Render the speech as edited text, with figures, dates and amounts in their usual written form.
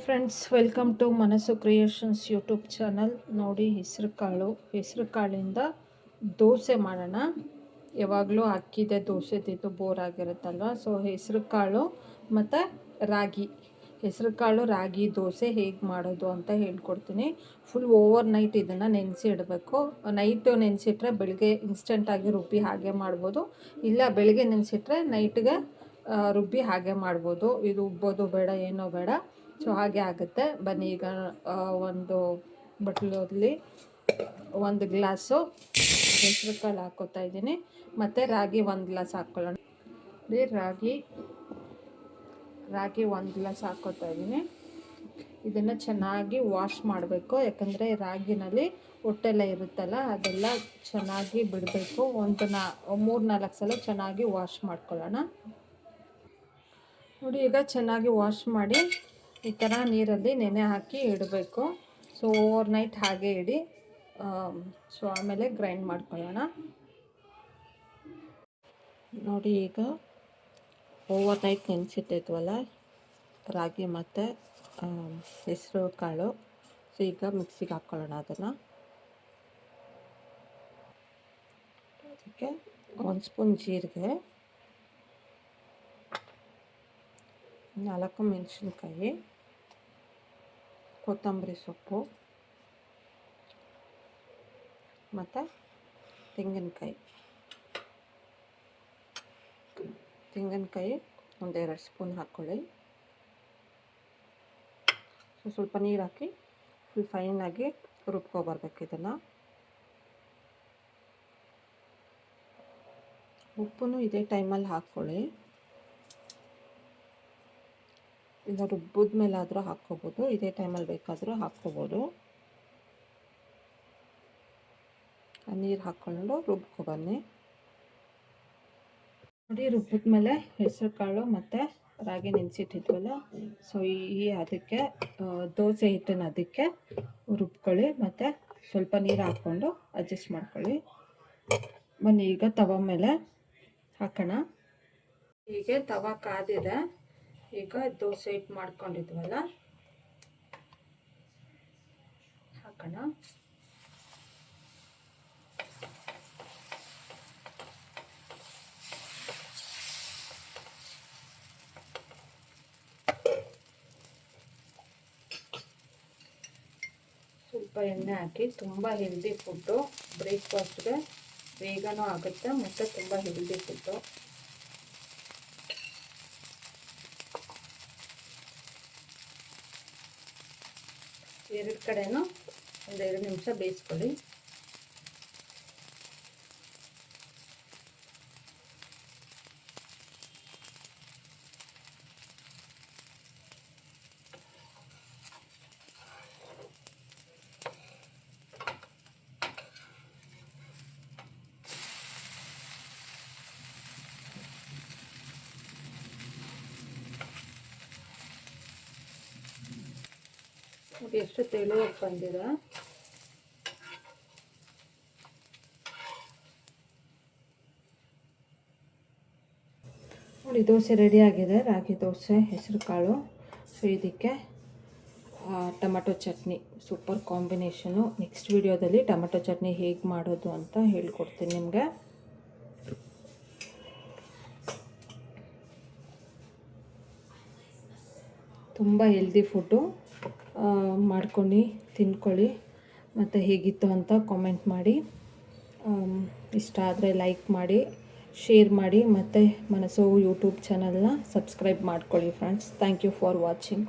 Friends, welcome to ಮನಸ್ಸು creations YouTube channel. ನೋಡಿ, ಹೆಸರು ಕಾಳಿಂದ ದೋಸೆ ಮಾಡೋಣ. ಯಾವಾಗಲೂ ಅಕ್ಕಿದೆ ದೋಸೆ ತಿಂದು ಬೋರ್ ಆಗಿರುತ್ತಲ್ವ. ಸೊ ಹೆಸರು ಕಾಳು ಮತ್ತು ಹೆಸರು ಕಾಳು ರಾಗಿ ದೋಸೆ ಹೇಗೆ ಮಾಡೋದು ಅಂತ ಹೇಳ್ಕೊಡ್ತೀನಿ. ಫುಲ್ ಓವರ್ ನೈಟ್ ಇದನ್ನು ನೆನೆಸಿ ಇಡಬೇಕು. ನೈಟು ನೆನೆಸಿಟ್ರೆ ಬೆಳಗ್ಗೆ ಇನ್ಸ್ಟೆಂಟಾಗಿ ರುಬ್ಬಿ ಹಾಗೆ ಮಾಡ್ಬೋದು. ಇಲ್ಲ ಬೆಳಗ್ಗೆ ನೆನೆಸಿಟ್ರೆ ನೈಟ್ಗೆ ರುಬ್ಬಿ ಹಾಗೆ ಮಾಡ್ಬೋದು. ಇದು ಉಬ್ಬೋದು ಬೇಡ, ಏನೋ ಬೇಡ. ಸೊ ಹಾಗೆ ಆಗುತ್ತೆ. ಬನ್ನಿ, ಈಗ ಒಂದು ಬಟ್ಲಲ್ಲಿ 1 ಗ್ಲಾಸು ಹೆಸರು ಕಾಳು ಹಾಕ್ಕೋತಾ ಇದ್ದೀನಿ. ಮತ್ತು ರಾಗಿ 1 ಗ್ಲಾಸ್ ಹಾಕ್ಕೊಳ್ಳೋಣ. ರಾಗಿ 1 ಗ್ಲಾಸ್ ಹಾಕ್ಕೋತಾ ಇದ್ದೀನಿ. ಇದನ್ನು ಚೆನ್ನಾಗಿ ವಾಶ್ ಮಾಡಬೇಕು. ಯಾಕಂದರೆ ರಾಗಿನಲ್ಲಿ ಹೊಟ್ಟೆಲ್ಲ ಇರುತ್ತಲ್ಲ, ಅದೆಲ್ಲ ಚೆನ್ನಾಗಿ ಬಿಡಬೇಕು. 3-4 ಸಲ ಚೆನ್ನಾಗಿ ವಾಶ್ ಮಾಡ್ಕೊಳ್ಳೋಣ. ನೋಡಿ, ಈಗ ಚೆನ್ನಾಗಿ ವಾಶ್ ಮಾಡಿ ಈ ಥರ ನೀರಲ್ಲಿ ನೆನೆ ಹಾಕಿ ಇಡಬೇಕು. ಸೊ ಓವರ್ ನೈಟ್ ಹಾಗೆ ಇಡಿ. ಸೊ ಆಮೇಲೆ ಗ್ರೈಂಡ್ ಮಾಡ್ಕೊಳ್ಳೋಣ. ನೋಡಿ, ಈಗ ಓವರ್ ನೈಟ್ ನೆನೆಸಿಟ್ಟಿದ್ವಲ್ಲ ರಾಗಿ ಮತ್ತು ಹೆಸರು ಕಾಳು. ಸೊ ಈಗ ಮಿಕ್ಸಿಗೆ ಹಾಕ್ಕೊಳ್ಳೋಣ. ಅದಕ್ಕೆ 1 ಸ್ಪೂನ್ ಜೀರಿಗೆ, 4 ಮೆಣಸಿನ್ಕಾಯಿ, ಕೊತ್ತಂಬರಿ ಸೊಪ್ಪು ಮತ್ತು ತೆಂಗಿನಕಾಯಿ 1-2 ಸ್ಪೂನ್ ಹಾಕ್ಕೊಳ್ಳಿ. ಸ್ವಲ್ಪ ನೀರು ಹಾಕಿ ಫುಲ್ ಫೈನಾಗಿ ರುಬ್ಕೊಬರ್ಬೇಕು ಇದನ್ನು. ಉಪ್ಪನ್ನು ಇದೇ ಟೈಮಲ್ಲಿ ಹಾಕ್ಕೊಳ್ಳಿ. ಇಲ್ಲ ರುಬ್ಬಿದ ಮೇಲಾದರೂ ಹಾಕ್ಕೋಬೋದು, ಇದೇ ಟೈಮಲ್ಲಿ ಬೇಕಾದರೂ ಹಾಕ್ಕೋಬೋದು. ನೀರು ಹಾಕ್ಕೊಂಡು ರುಬ್ಕೊಬನ್ನಿ. ನೋಡಿ, ರುಬ್ಬಿದ ಮೇಲೆ ಹೆಸರು ಕಾಳು ಮತ್ತು ರಾಗಿ ನೆನೆಸಿಟ್ಟಿದ್ವಲ್ಲ, ಸೊ ಅದಕ್ಕೆ ದೋಸೆ ಹಿಟ್ಟನ್ನು ಅದಕ್ಕೆ ರುಬ್ಕೊಳ್ಳಿ. ಮತ್ತು ಸ್ವಲ್ಪ ನೀರು ಹಾಕ್ಕೊಂಡು ಅಡ್ಜಸ್ಟ್ ಮಾಡ್ಕೊಳ್ಳಿ. ಬನ್ನಿ, ಈಗ ತವ ಮೇಲೆ ಹಾಕೋಣ. ಹೀಗೆ ತವ ಕಾದಿದೆ. ಈಗ ದೋಸೆ ಹಿಟ್ಟು ಮಾಡ್ಕೊಂಡಿದ್ವಲ್ಲ ಹಾಕೋಣ. ಸ್ವಲ್ಪ ಎಣ್ಣೆ ಹಾಕಿ. ತುಂಬ ಹೆಲ್ದಿ ಫುಡ್ಡು, ಬ್ರೇಕ್ಫಾಸ್ಟ್ಗೆ ಬೇಗನೂ ಆಗುತ್ತೆ ಮತ್ತು ತುಂಬ ಹೆಲ್ದಿ ಫುಡ್ಡು. ಎರಡು ಕಡೆನೂ 1-2 ನಿಮಿಷ ಬೇಯಿಸ್ಕೊಳ್ಳಿ. ನೋಡಿ, ಎಷ್ಟು ತೆಳುವಾಗಿ ಬಂದಿದೆ. ನೋಡಿ, ದೋಸೆ ರೆಡಿಯಾಗಿದೆ. ರಾಗಿ ದೋಸೆ, ಹೆಸರು ಕಾಳು. ಸೊ ಇದಕ್ಕೆ tomato chutney super combination. Next ವಿಡಿಯೋದಲ್ಲಿ ಟೊಮೆಟೊ ಚಟ್ನಿ ಹೇಗೆ ಮಾಡೋದು ಅಂತ ಹೇಳ್ಕೊಡ್ತೀನಿ ನಿಮಗೆ. ತುಂಬ ಹೆಲ್ದಿ ಫುಡ್ಡು. ಮಾಡ್ಕೊಂಡು ತಿನ್ಕೊಳ್ಳಿ. ಮತ್ತು ಹೇಗಿತ್ತು ಅಂತ ಕಾಮೆಂಟ್ ಮಾಡಿ. ಇಷ್ಟ ಆದರೆ ಲೈಕ್ ಮಾಡಿ, ಶೇರ್ ಮಾಡಿ, ಮತ್ತು ಮನಸ್ಸು ಯೂಟ್ಯೂಬ್ ಚಾನಲ್ನ ಸಬ್ಸ್ಕ್ರೈಬ್ ಮಾಡ್ಕೊಳ್ಳಿ friends. Thank you for watching.